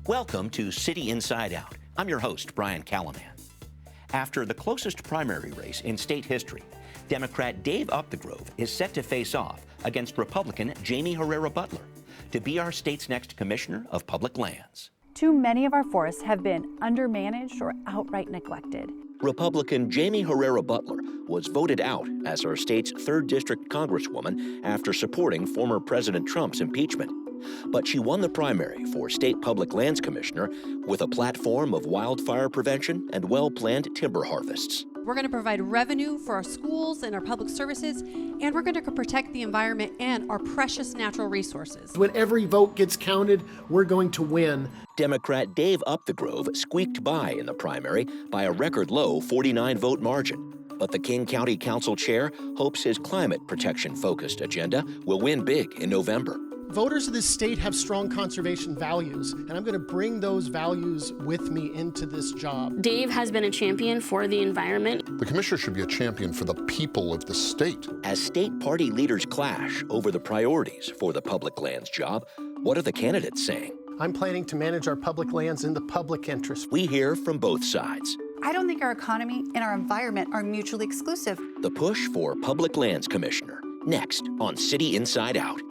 Welcome to City Inside Out. I'm your host, Brian Callahan. After the closest primary race in state history, Democrat Dave Upthegrove is set to face off against Republican Jaime Herrera Beutler to be our state's next Commissioner of Public Lands. Too many of our forests have been undermanaged or outright neglected. Republican Jaime Herrera Beutler was voted out as our state's 3rd District Congresswoman after supporting former President Trump's impeachment. But she won the primary for State Public Lands Commissioner with a platform of wildfire prevention and well-planned timber harvests. We're going to provide revenue for our schools and our public services, and we're going to protect the environment and our precious natural resources. When every vote gets counted, we're going to win. Democrat Dave Upthegrove squeaked by in the primary by a record-low 49-vote margin. But the King County Council chair hopes his climate protection-focused agenda will win big in November. Voters of this state have strong conservation values, and I'm going to bring those values with me into this job. Dave has been a champion for the environment. The commissioner should be a champion for the people of the state. As state party leaders clash over the priorities for the public lands job, what are the candidates saying? I'm planning to manage our public lands in the public interest. We hear from both sides. I don't think our economy and our environment are mutually exclusive. The push for Public Lands Commissioner, next on City Inside Out.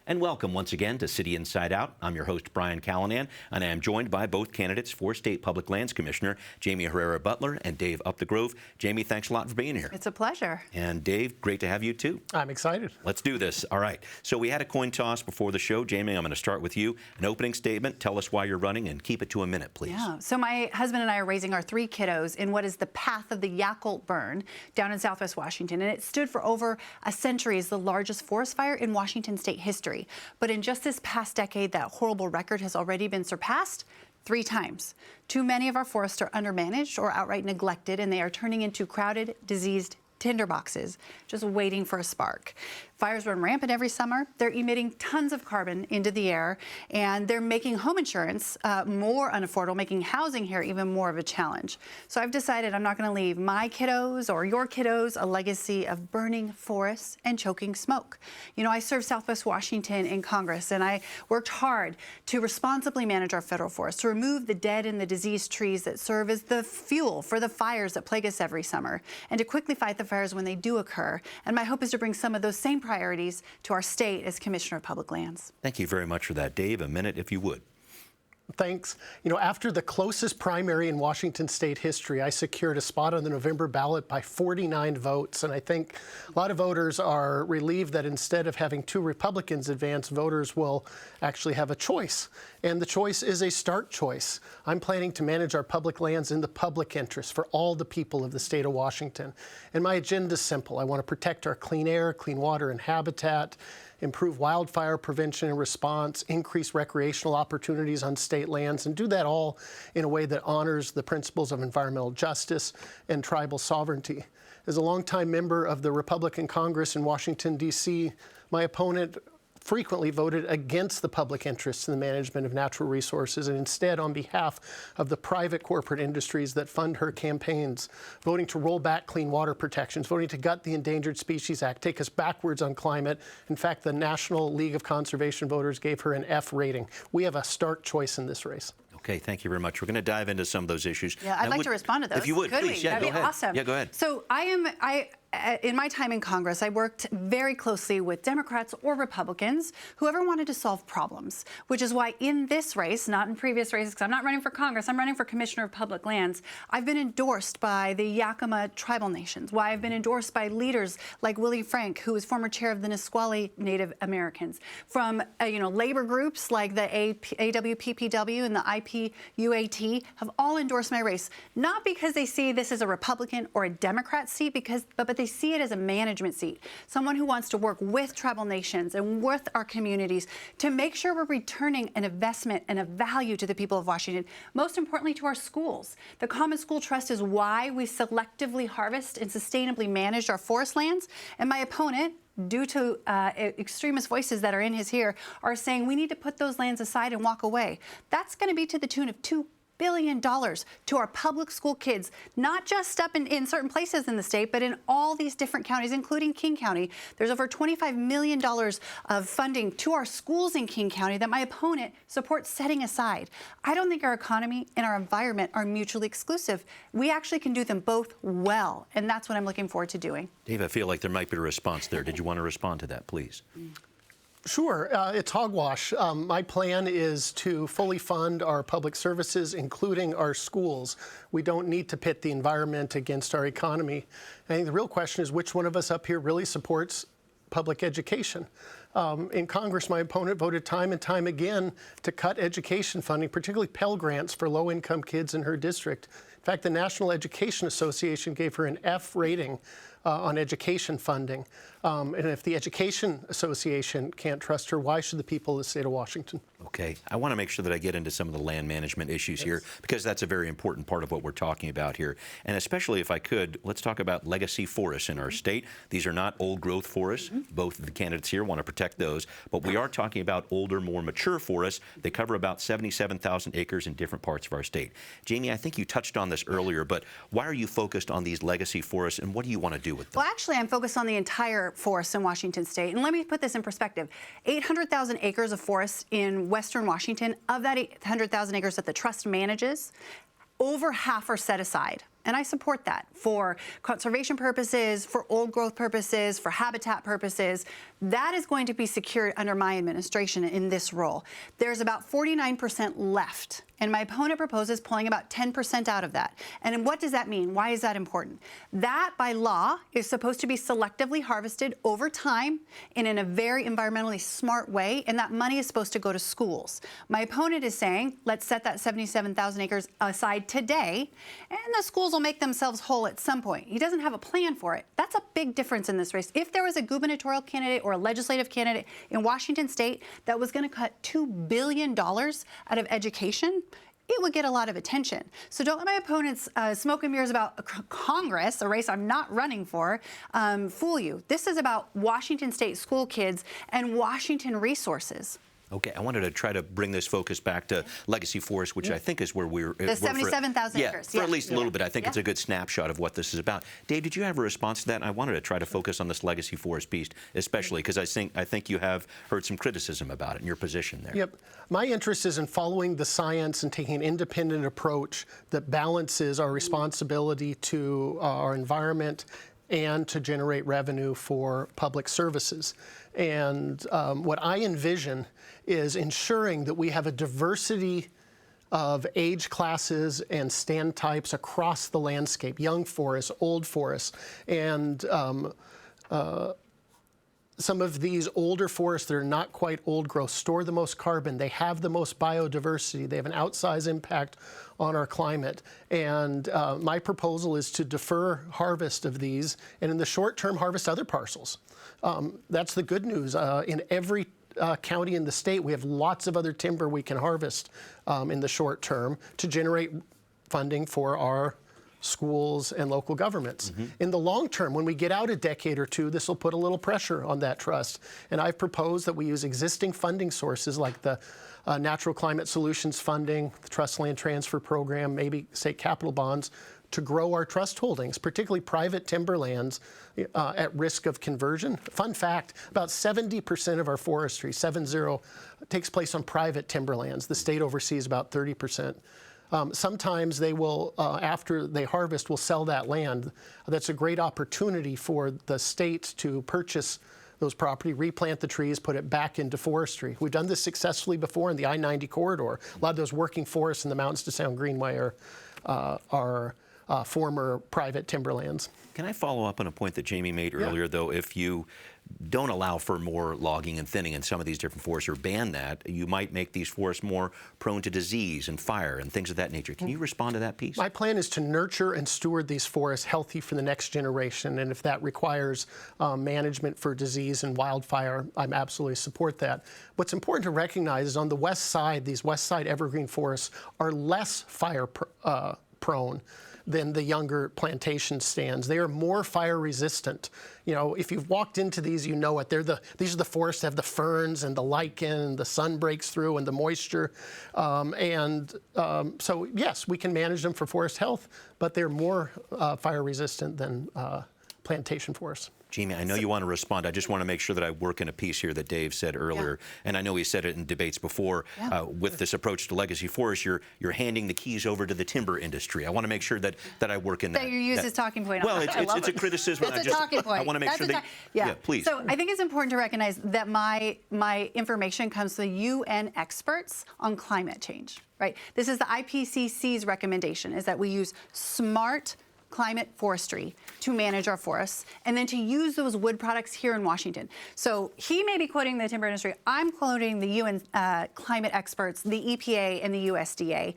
And welcome once again to City Inside Out. I'm your host, Brian Callahan, and I am joined by both candidates for State Public Lands Commissioner, Jaime Herrera Beutler and Dave Upthegrove. Jaime, thanks a lot for being here. It's a pleasure. And Dave, great to have you too. I'm excited. Let's do this. All right. So we had a coin toss before the show. Jaime, I'm going to start with you. An opening statement. Tell us why you're running and keep it to a minute, please. Yeah. So my husband and I are raising our 3 kiddos in what is the path of the Yakult burn down in Southwest Washington. And it stood for over a century as the largest forest fire in Washington state history. But in just this past decade, that horrible record has already been surpassed 3 times. Too many of our forests are undermanaged or outright neglected, and they are turning into crowded, diseased tinderboxes, just waiting for a spark. Fires run rampant every summer. They're emitting tons of carbon into the air, and they're making home insurance more unaffordable, making housing here even more of a challenge. So I've decided I'm not going to leave my kiddos or your kiddos a legacy of burning forests and choking smoke. You know, I served Southwest Washington in Congress, and I worked hard to responsibly manage our federal forests, to remove the dead and the diseased trees that serve as the fuel for the fires that plague us every summer, and to quickly fight the fires when they do occur. And my hope is to bring some of those same priorities to our state as Commissioner of Public Lands. Thank you very much for that. Dave, a minute if you would. Thanks. You know, after the closest primary in Washington state history, I secured a spot on the November ballot by 49 votes. And I think a lot of voters are relieved that instead of having 2 Republicans advance, voters will actually have a choice. And the choice is a stark choice. I'm planning to manage our public lands in the public interest for all the people of the state of Washington. And my agenda is simple. I want to protect our clean air, clean water, and habitat, improve wildfire prevention and response, increase recreational opportunities on state lands, and do that all in a way that honors the principles of environmental justice and tribal sovereignty. As a longtime member of the Republican Congress in Washington, D.C., my opponent frequently voted against the public interest in the management of natural resources and instead on behalf of the private corporate industries that fund her campaigns, voting to roll back clean water protections, voting to gut the Endangered Species Act, take us backwards on climate. In fact, the National League of Conservation Voters gave her an F rating. We have a stark choice in this race. Okay, thank you very much. We're going to dive into some of those issues. Yeah, I'd like to respond to those. If you would, please. Yeah, That'd be awesome. Yeah, go ahead. So in my time in Congress, I worked very closely with Democrats or Republicans, whoever wanted to solve problems, which is why in this race, not in previous races, because I'm not running for Congress, I'm running for Commissioner of Public Lands, I've been endorsed by the Yakima tribal nations, why I've been endorsed by leaders like Willie Frank, who is former chair of the Nisqually Native Americans, from labor groups like the AWPPW and the IPUAT have all endorsed my race, not because they see this as a Republican or a Democrat seat, but they see it as a management seat, someone who wants to work with tribal nations and with our communities to make sure we're returning an investment and a value to the people of Washington, most importantly to our schools. The Common School Trust is why we selectively harvest and sustainably manage our forest lands, and my opponent, due to extremist voices that are in his ear, are saying we need to put those lands aside and walk away. That's going to be to the tune of $2 billion to our public school kids, not just up in certain places in the state, but in all these different counties, including King County. There's over $25 million of funding to our schools in King County that my opponent supports setting aside. I don't think our economy and our environment are mutually exclusive. We actually can do them both well, and that's what I'm looking forward to doing. Dave, I feel like there might be a response there. Did you want to respond to that, please? Sure. It's hogwash. My plan is to fully fund our public services, including our schools. We don't need to pit the environment against our economy. I think the real question is which one of us up here really supports public education. In Congress, my opponent voted time and time again to cut education funding, particularly Pell Grants for low-income kids in her district. In fact, the National Education Association gave her an F rating on education funding. And if the Education Association can't trust her, why should the people of the state of Washington? Okay. I want to make sure that I get into some of the land management issues here, because that's a very important part of what we're talking about here. And especially if I could, let's talk about legacy forests in our state. These are not old growth forests. Both of the candidates here want to protect those. But we are talking about older, more mature forests. They cover about 77,000 acres in different parts of our state. Jamie, I think you touched on this earlier, but why are you focused on these legacy forests, and what do you want to do with them? Well, actually, I'm focused on the entire forest in Washington state. And let me put this in perspective. 800,000 acres of forest in western Washington. Of that 800,000 acres that the trust manages, over half are set aside. And I support that for conservation purposes, for old growth purposes, for habitat purposes. That is going to be secured under my administration in this role. There's about 49% left, and my opponent proposes pulling about 10% out of that. And what does that mean? Why is that important? That, by law, is supposed to be selectively harvested over time and in a very environmentally smart way, and that money is supposed to go to schools. My opponent is saying, let's set that 77,000 acres aside today, and the schools will make themselves whole at some point. He doesn't have a plan for it. That's a big difference in this race. If there was a gubernatorial candidate or a legislative candidate in Washington state that was going to cut $2 billion out of education, it would get a lot of attention. So don't let my opponent's smoke and mirrors about Congress, a race I'm not running for, fool you. This is about Washington state school kids and Washington resources. Okay, I wanted to try to bring this focus back to legacy forest, which I think is where we're... The 77,000 acres. For at least a little bit. I think it's a good snapshot of what this is about. Dave, did you have a response to that? I wanted to try to focus on this legacy forest piece, especially because I think you have heard some criticism about it in your position there. Yep. My interest is in following the science and taking an independent approach that balances our responsibility to our environment and to generate revenue for public services. And what I envision is ensuring that we have a diversity of age classes and stand types across the landscape, young forests, old forests, and some of these older forests that are not quite old growth store the most carbon. They have the most biodiversity. They have an outsized impact on our climate. And my proposal is to defer harvest of these and in the short term harvest other parcels. That's the good news. In every county in the state, we have lots of other timber we can harvest in the short term to generate funding for our schools and local governments. In the long term, when we get out a decade or two, this will put a little pressure on that trust. And I've proposed that we use existing funding sources like the Natural Climate Solutions funding, the Trust Land Transfer Program, maybe state capital bonds, to grow our trust holdings, particularly private timberlands at risk of conversion. Fun fact, about 70% of our forestry, 70, takes place on private timberlands. The state oversees about 30%. Sometimes they will, after they harvest, will sell that land. That's a great opportunity for the state to purchase those property, replant the trees, put it back into forestry. We've done this successfully before in the I-90 corridor. A lot of those working forests in the Mountains to Sound Greenway are former private timberlands. Can I follow up on a point that Jamie made earlier, though? If you don't allow for more logging and thinning in some of these different forests or ban that, you might make these forests more prone to disease and fire and things of that nature. Can you respond to that piece? My plan is to nurture and steward these forests healthy for the next generation, and if that requires management for disease and wildfire, I'm absolutely support that. What's important to recognize is on the west side, these west side evergreen forests are less fire prone than the younger plantation stands. They are more fire resistant. You know, if you've walked into these, you know it. These are the forests that have the ferns and the lichen, and the sun breaks through, and the moisture. So yes, we can manage them for forest health, but they're more fire resistant than plantation forests. Jaime, I know you want to respond. I just want to make sure that I work in a piece here that Dave said earlier, and I know he said it in debates before. With this approach to legacy forests, you're handing the keys over to the timber industry. I want to make sure that I work in that. That you use as talking point. Well, it's a criticism. It's a talking point. I want to make sure that. Yeah, please. So I think it's important to recognize that my information comes from the UN experts on climate change. Right. This is the IPCC's recommendation: is that we use smart climate forestry to manage our forests, and then to use those wood products here in Washington. So he may be quoting the timber industry. I'm quoting the UN climate experts, the EPA and the USDA,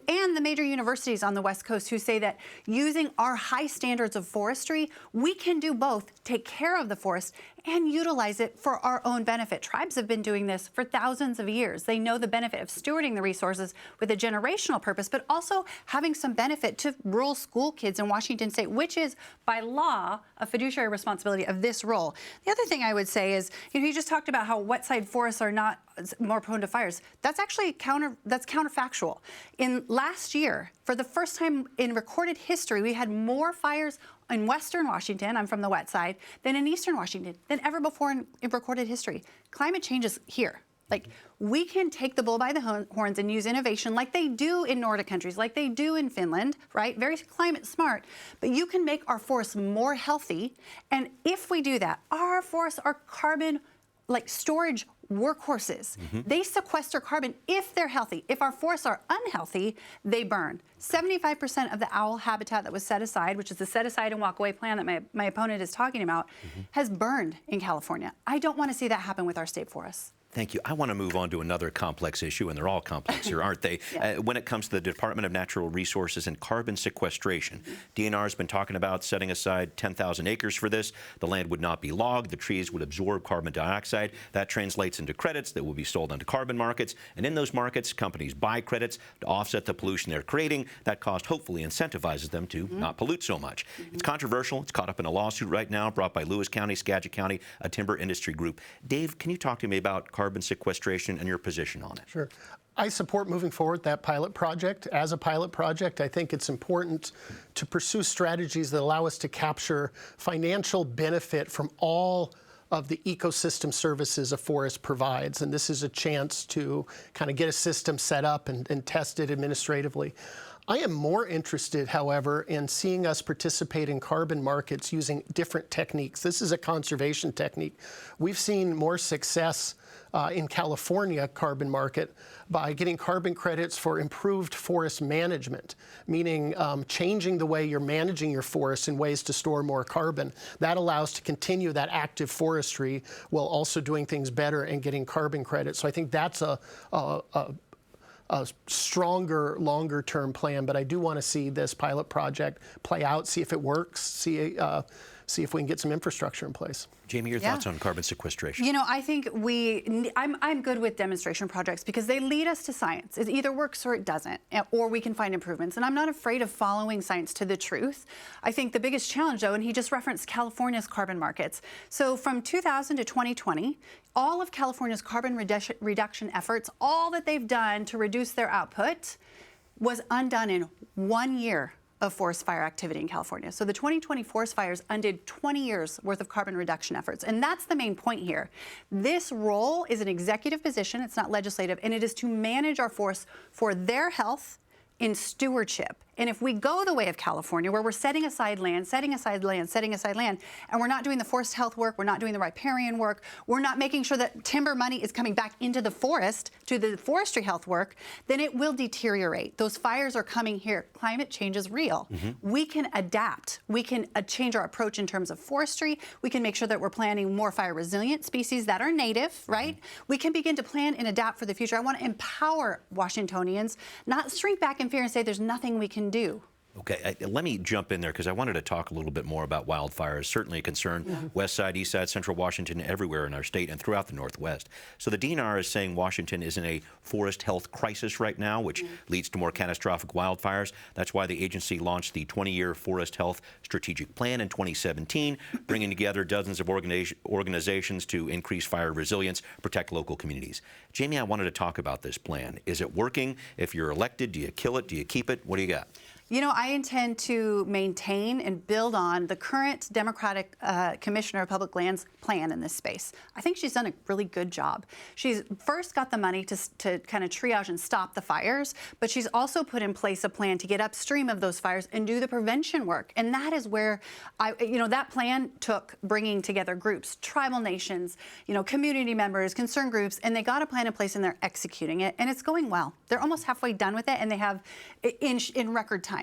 and the major universities on the West Coast, who say that using our high standards of forestry, we can do both, take care of the forest and utilize it for our own benefit. Tribes have been doing this for thousands of years. They know the benefit of stewarding the resources with a generational purpose, but also having some benefit to rural school kids in Washington State, which is, by law, a fiduciary responsibility of this role. The other thing I would say is, you just talked about how wet-side forests are not more prone to fires. That's actually counterfactual. In last year, for the first time in recorded history, we had more fires in western Washington, I'm from the wet side, than in eastern Washington, than ever before in recorded history. Climate change is here. Like, we can take the bull by the horns and use innovation like they do in Nordic countries, like they do in Finland, right? Very climate smart. But you can make our forests more healthy. And if we do that, our forests are carbon, storage workhorses. They sequester carbon if they're healthy. If our forests are unhealthy, they burn. 75% of the owl habitat that was set aside, which is the set aside and walk away plan that my opponent is talking about, has burned in California. I don't want to see that happen with our state forests. Thank you. I want to move on to another complex issue, and they're all complex here, aren't they? When it comes to the Department of Natural Resources and carbon sequestration. DNR has been talking about setting aside 10,000 acres for this. The land would not be logged. The trees would absorb carbon dioxide. That translates into credits that will be sold onto carbon markets. And in those markets, companies buy credits to offset the pollution they're creating. That cost hopefully incentivizes them to not pollute so much. It's controversial. It's caught up in a lawsuit right now brought by Lewis County, Skagit County, a timber industry group. Dave, can you talk to me about carbon sequestration and your position on it? Sure. I support moving forward that pilot project. As a pilot project, I think it's important to pursue strategies that allow us to capture financial benefit from all of the ecosystem services a forest provides. And this is a chance to kind of get a system set up and test it administratively. I am more interested, however, in seeing us participate in carbon markets using different techniques. This is a conservation technique. We've seen more success in California carbon market by getting carbon credits for improved forest management, meaning changing the way you're managing your forests in ways to store more carbon. That allows to continue that active forestry while also doing things better and getting carbon credits. So I think that's a stronger, longer-term plan, but I do want to see this pilot project play out, see if it works, see if we can get some infrastructure in place. Jaime, your thoughts on carbon sequestration? I think I'm good with demonstration projects because they lead us to science. It either works or it doesn't, or we can find improvements. And I'm not afraid of following science to the truth. I think the biggest challenge, though, and he just referenced California's carbon markets. So from 2000 to 2020, all of California's carbon reduction efforts, all that they've done to reduce their output, was undone in 1 year of forest fire activity in California. So the 2020 forest fires undid 20 years worth of carbon reduction efforts. And that's the main point here. This role is an executive position, it's not legislative, and it is to manage our forests for their health in stewardship. And if we go the way of California, where we're setting aside land, and we're not doing the forest health work, we're not doing the riparian work, we're not making sure that timber money is coming back into the forest to the forestry health work, then it will deteriorate. Those fires are coming here. Climate change is real. We can adapt. We can change our approach in terms of forestry. We can make sure that we're planting more fire resilient species that are native, right? We can begin to plan and adapt for the future. I want to empower Washingtonians, not shrink back in fear and say there's nothing we can do. Okay, let me jump in there because I wanted to talk a little bit more about wildfires. Certainly a concern, west side, east side, central Washington, everywhere in our state and throughout the Northwest. So the DNR is saying Washington is in a forest health crisis right now, which leads to more catastrophic wildfires. That's why the agency launched the 20-year Forest Health Strategic Plan in 2017, bringing together dozens of organizations to increase fire resilience, protect local communities. Jaime, I wanted to talk about this plan. Is it working? If you're elected, do you kill it? Do you keep it? What do you got? You know, I intend to maintain and build on the current Democratic Commissioner of Public Lands plan in this space. I think she's done a really good job. She's first got the money to kind of triage and stop the fires, but she's also put in place a plan to get upstream of those fires and do the prevention work. And that is where that plan took bringing together groups, tribal nations, community members, concerned groups, and they got a plan in place and they're executing it. And it's going well. They're almost halfway done with it, and they have in record time.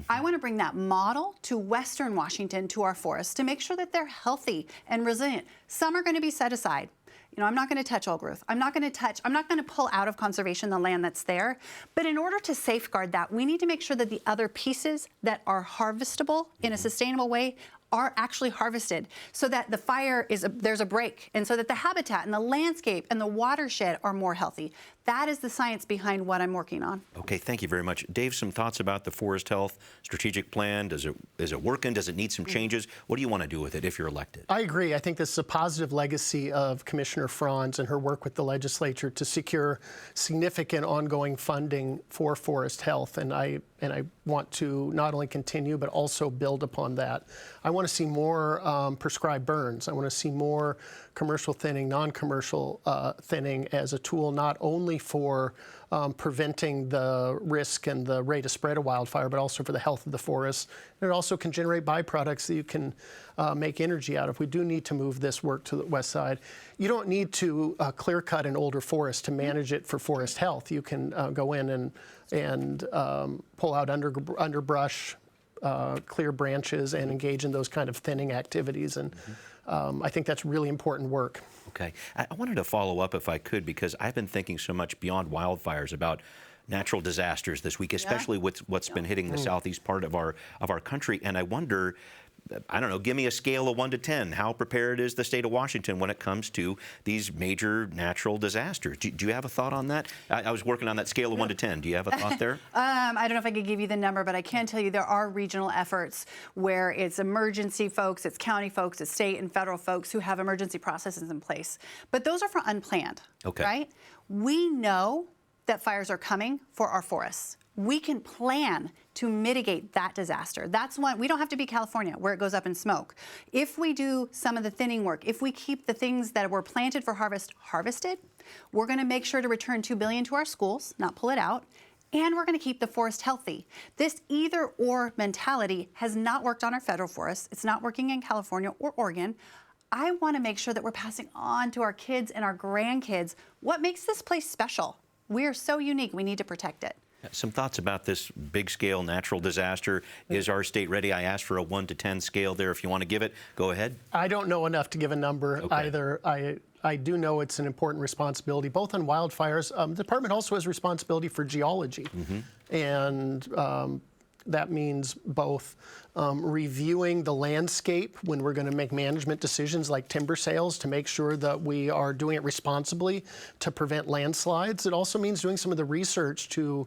I want to bring that model to Western Washington, to our forests, to make sure that they're healthy and resilient. Some are going to be set aside. I'm not going to touch old growth. I'm not going to pull out of conservation the land that's there. But in order to safeguard that, we need to make sure that the other pieces that are harvestable in a sustainable way are actually harvested, so that the fire there's a break, and so that the habitat and the landscape and the watershed are more healthy. That is the science behind what I'm working on. Okay, thank you very much. Dave, some thoughts about the Forest Health Strategic Plan? Is it working? Does it need some changes? What do you want to do with it if you're elected? I agree. I think this is a positive legacy of Commissioner Franz and her work with the legislature to secure significant ongoing funding for forest health. And I want to not only continue, but also build upon that. I want to see more prescribed burns. I want to see more commercial thinning, non-commercial thinning as a tool not only for preventing the risk and the rate of spread of wildfire, but also for the health of the forests. And it also can generate byproducts that you can make energy out of. We do need to move this work to the west side. You don't need to clear cut an older forest to manage it for forest health. You can go in and pull out underbrush, clear branches, and engage in those kind of thinning activities. And I think that's really important work. Okay. I wanted to follow up, if I could, because I've been thinking so much beyond wildfires about natural disasters this week, especially with what's been hitting the southeast part of our country. And I wonder, I don't know, give me a scale of 1 to 10. How prepared is the state of Washington when it comes to these major natural disasters? Do you have a thought on that? I was working on that scale of 1 to 10. Do you have a thought there? I don't know if I could give you the number, but I can tell you there are regional efforts where it's emergency folks, it's county folks, it's state and federal folks who have emergency processes in place. But those are for unplanned, right? We know that fires are coming for our forests. We can plan to mitigate that disaster. That's one. We don't have to be California where it goes up in smoke. If we do some of the thinning work, if we keep the things that were planted for harvest harvested, we're going to make sure to return $2 billion to our schools, not pull it out, and we're going to keep the forest healthy. This either-or mentality has not worked on our federal forests. It's not working in California or Oregon. I want to make sure that we're passing on to our kids and our grandkids what makes this place special. We are so unique. We need to protect it. Some thoughts about this big-scale natural disaster. Is our state ready? I asked for a 1 to 10 scale there. If you want to give it, go ahead. I don't know enough to give a number either. I do know it's an important responsibility, both on wildfires. The department also has responsibility for geology. And that means both reviewing the landscape when we're going to make management decisions like timber sales to make sure that we are doing it responsibly to prevent landslides. It also means doing some of the research to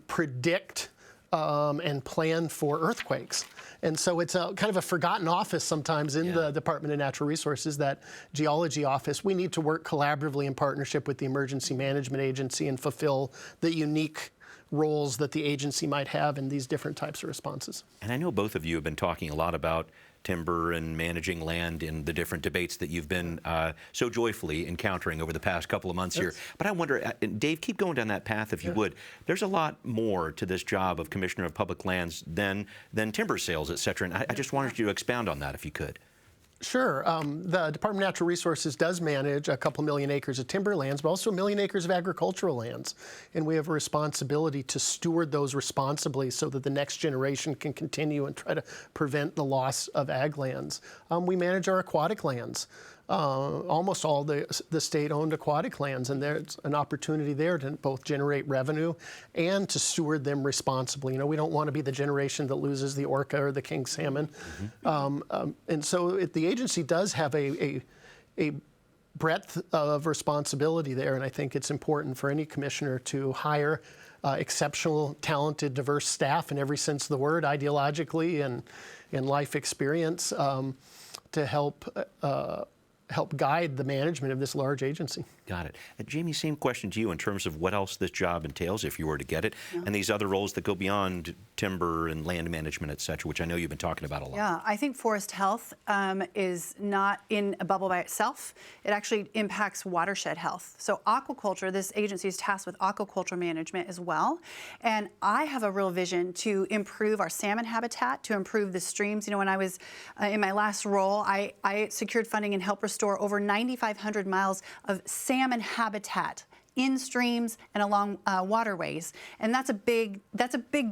predict and plan for earthquakes. And so it's a kind of a forgotten office sometimes in the Department of Natural Resources, that geology office. We need to work collaboratively in partnership with the Emergency Management Agency and fulfill the unique roles that the agency might have in these different types of responses. And I know both of you have been talking a lot about timber and managing land in the different debates that you've been so joyfully encountering over the past couple of months here. But I wonder, Dave, keep going down that path if you would. There's a lot more to this job of Commissioner of Public Lands than timber sales, et cetera. And I just wanted you to expound on that if you could. Sure. The Department of Natural Resources does manage a couple million acres of timber lands, but also 1 million acres of agricultural lands. And we have a responsibility to steward those responsibly so that the next generation can continue and try to prevent the loss of ag lands. We manage our aquatic lands. almost all the state-owned aquatic lands, and there's an opportunity there to both generate revenue and to steward them responsibly. You know, we don't want to be the generation that loses the orca or the king salmon. And so the agency does have a breadth of responsibility there, and I think it's important for any commissioner to hire exceptional, talented, diverse staff in every sense of the word, ideologically and in life experience, to help guide the management of this large agency. Got it. Jamie, same question to you in terms of what else this job entails if you were to get it, and these other roles that go beyond timber and land management, et cetera, which I know you've been talking about a lot. Yeah, I think forest health is not in a bubble by itself. It actually impacts watershed health. So aquaculture, this agency is tasked with aquaculture management as well. And I have a real vision to improve our salmon habitat, to improve the streams. You know, when I was in my last role, I secured funding and helped restore over 9,500 miles of salmon habitat in streams and along waterways. And that's a big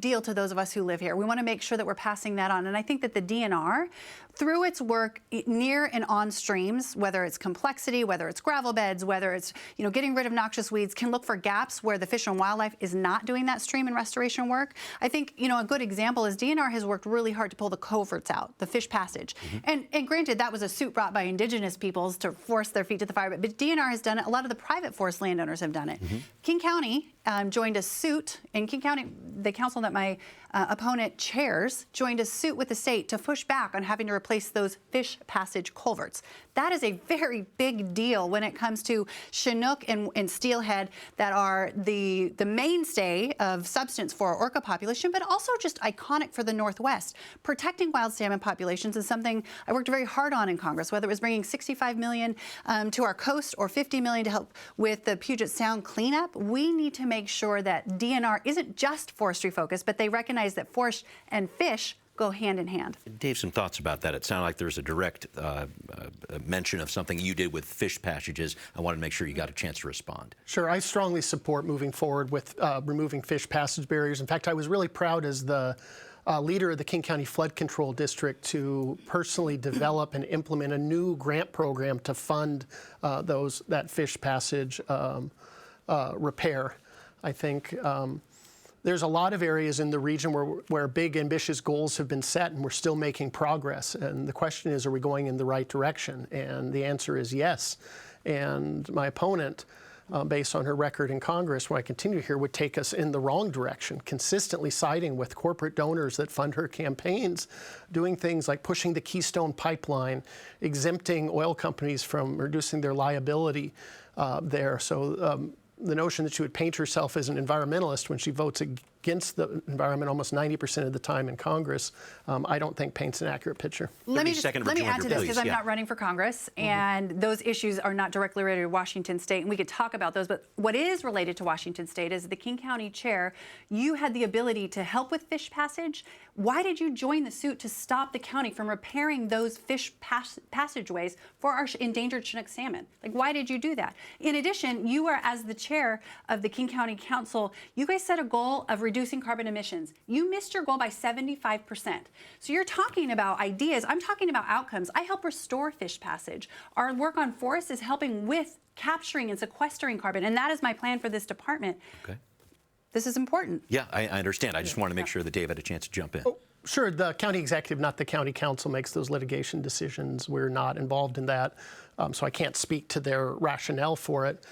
deal to those of us who live here. We want to make sure that we're passing that on. And I think that the DNR, through its work near and on streams, whether it's complexity, whether it's gravel beds, whether it's, you know, getting rid of noxious weeds, can look for gaps where the Fish and Wildlife is not doing that stream and restoration work. I think, you know, a good example is DNR has worked really hard to pull the culverts out, the fish passage. And granted, that was a suit brought by indigenous peoples to force their feet to the fire, but DNR has done it. A lot of the private forest landowners have done it. King County joined a suit, and King County, the council that my opponent chairs, joined a suit with the state to push back on having to replace those fish passage culverts. That is a very big deal when it comes to Chinook and steelhead that are the mainstay of substance for our orca population, but also just iconic for the Northwest. Protecting wild salmon populations is something I worked very hard on in Congress, whether it was bringing $65 million to our coast or $50 million to help with the Puget Sound cleanup. We need to make sure that DNR isn't just forestry focused, but they recognize that forest and fish go hand in hand. Dave, some thoughts about that. It sounded like there's a direct mention of something you did with fish passages. I wanted to make sure you got a chance to respond. Sure, I strongly support moving forward with removing fish passage barriers. In fact, I was really proud as the leader of the King County Flood Control District to personally develop and implement a new grant program to fund that fish passage repair. I think there's a lot of areas in the region where big, ambitious goals have been set and we're still making progress. And the question is, are we going in the right direction? And the answer is yes. And my opponent, based on her record in Congress, where I continue here, would take us in the wrong direction, consistently siding with corporate donors that fund her campaigns, doing things like pushing the Keystone Pipeline, exempting oil companies from reducing their liability there. So the notion that she would paint herself as an environmentalist when she votes against the environment almost 90% of the time in Congress, I don't think paints an accurate picture. Let me add to this, because I'm not running for Congress, and those issues are not directly related to Washington State, and we could talk about those, but what is related to Washington State is the King County chair, you had the ability to help with fish passage. Why did you join the suit to stop the county from repairing those fish passageways for our endangered Chinook salmon? Like, why did you do that? In addition, you were, as the chair of the King County Council, you guys set a goal of reducing carbon emissions. You missed your goal by 75%. So you're talking about ideas. I'm talking about outcomes. I help restore fish passage. Our work on forests is helping with capturing and sequestering carbon, and that is my plan for this department. Okay. This is important. Yeah, I understand. I just wanted to make sure that Dave had a chance to jump in. Oh, sure. The county executive, not the county council, makes those litigation decisions. We're not involved in that, so I can't speak to their rationale for it.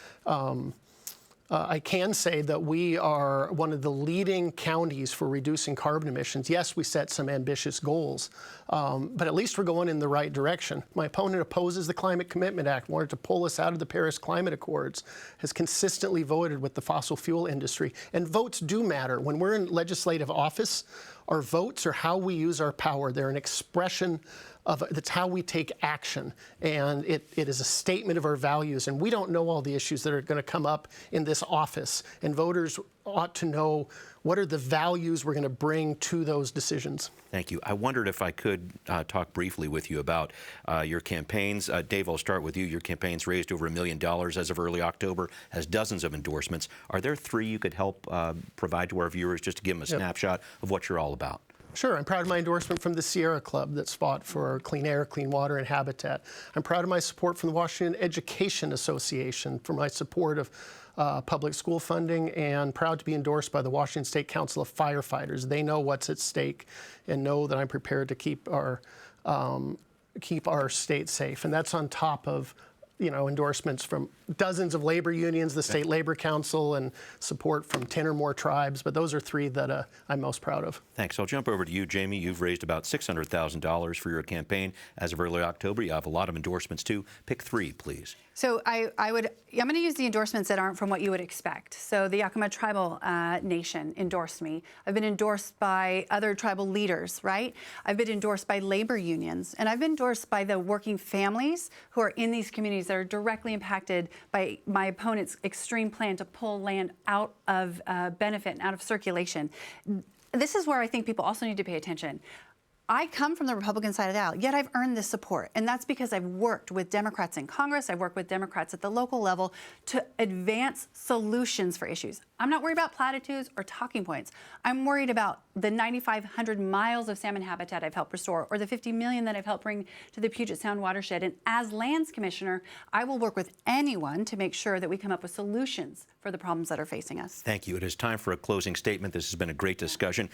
I can say that we are one of the leading counties for reducing carbon emissions. Yes, we set some ambitious goals, but at least we're going in the right direction. My opponent opposes the Climate Commitment Act, wanted to pull us out of the Paris Climate Accords, has consistently voted with the fossil fuel industry. And votes do matter. When we're in legislative office, our votes are how we use our power. They're an expression that's how we take action, and it is a statement of our values, and we don't know all the issues that are going to come up in this office, and voters ought to know what are the values we're going to bring to those decisions. Thank you. I wondered if I could talk briefly with you about your campaigns. Dave, I'll start with you. Your campaign's raised over $1 million as of early October, has dozens of endorsements. Are there three you could help provide to our viewers just to give them a snapshot of what you're all about? Sure, I'm proud of my endorsement from the Sierra Club that's fought for clean air, clean water, and habitat. I'm proud of my support from the Washington Education Association for my support of public school funding, and proud to be endorsed by the Washington State Council of Firefighters. They know what's at stake and know that I'm prepared to keep our state safe. And that's on top of endorsements from dozens of labor unions, the State Labor Council, and support from 10 or more tribes. But those are three that I'm most proud of. Thanks. I'll jump over to you, Jamie. You've raised about $600,000 for your campaign as of early October. You have a lot of endorsements, too. Pick three, please. So I'm going to use the endorsements that aren't from what you would expect. So the Yakima Tribal Nation endorsed me. I've been endorsed by other tribal leaders, right? I've been endorsed by labor unions, and I've been endorsed by the working families who are in these communities that are directly impacted by my opponent's extreme plan to pull land out of benefit and out of circulation. This is where I think people also need to pay attention. I come from the Republican side of the aisle, yet I've earned this support. And that's because I've worked with Democrats in Congress, I've worked with Democrats at the local level to advance solutions for issues. I'm not worried about platitudes or talking points. I'm worried about the 9,500 miles of salmon habitat I've helped restore, or the 50 million that I've helped bring to the Puget Sound watershed. And as Lands Commissioner, I will work with anyone to make sure that we come up with solutions for the problems that are facing us. Thank you. It is time for a closing statement. This has been a great discussion.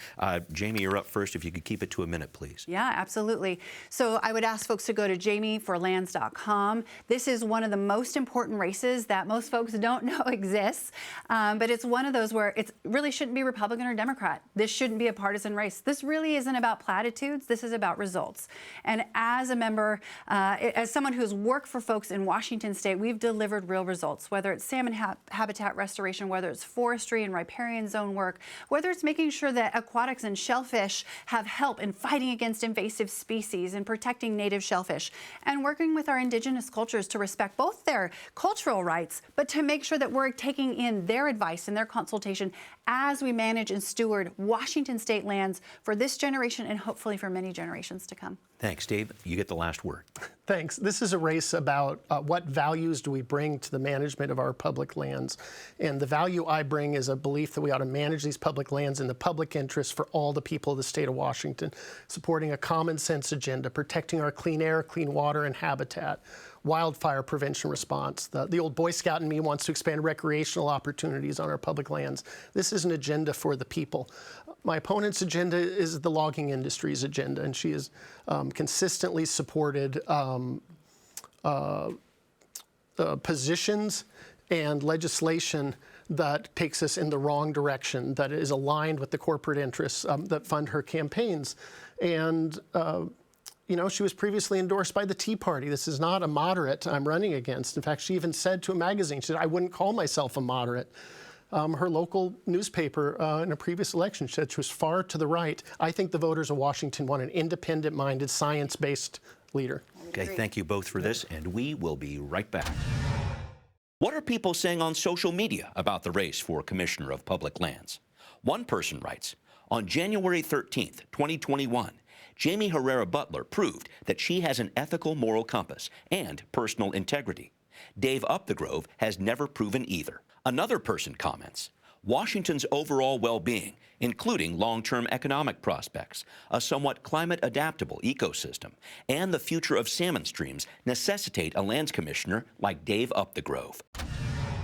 Jamie, you're up first. If you could keep it to a minute, please. Yeah, absolutely. So I would ask folks to go to jamieforlands.com. This is one of the most important races that most folks don't know exists, but it's one of those where it really shouldn't be Republican or Democrat. This shouldn't be a partisan race. This really isn't about platitudes. This is about results. And as a member, as someone who's worked for folks in Washington State, we've delivered real results, whether it's salmon habitat restoration, whether it's forestry and riparian zone work, whether it's making sure that aquatics and shellfish have help in fighting against invasive species and protecting native shellfish, and working with our indigenous cultures to respect both their cultural rights, but to make sure that we're taking in their advice and their consultation as we manage and steward Washington State lands for this generation and hopefully for many generations to come. Thanks, Dave. You get the last word. Thanks. This is a race about what values do we bring to the management of our public lands. And the value I bring is a belief that we ought to manage these public lands in the public interest for all the people of the state of Washington, supporting a common sense agenda, protecting our clean air, clean water, and habitat, wildfire prevention response. The old Boy Scout in me wants to expand recreational opportunities on our public lands. This is an agenda for the people. My opponent's agenda is the logging industry's agenda, and she has consistently supported positions and legislation that takes us in the wrong direction, that is aligned with the corporate interests that fund her campaigns. And she was previously endorsed by the Tea Party. This is not a moderate I'm running against. In fact, she even said to a magazine, she said, I wouldn't call myself a moderate. Her local newspaper in a previous election said she was far to the right. I think the voters of Washington want an independent-minded, science-based leader. Okay, thank you both for this, and we will be right back. What are people saying on social media about the race for Commissioner of Public Lands? One person writes, on January 13th, 2021, Jaime Herrera Beutler proved that she has an ethical moral compass and personal integrity. Dave Upthegrove has never proven either. Another person comments, Washington's overall well-being, including long-term economic prospects, a somewhat climate-adaptable ecosystem, and the future of salmon streams necessitate a lands commissioner like Dave Upthegrove.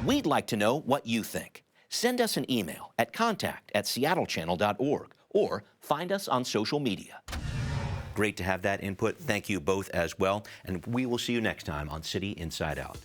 We'd like to know what you think. Send us an email at contact@seattle.gov or find us on social media. Great to have that input. Thank you both as well. And we will see you next time on City Inside Out.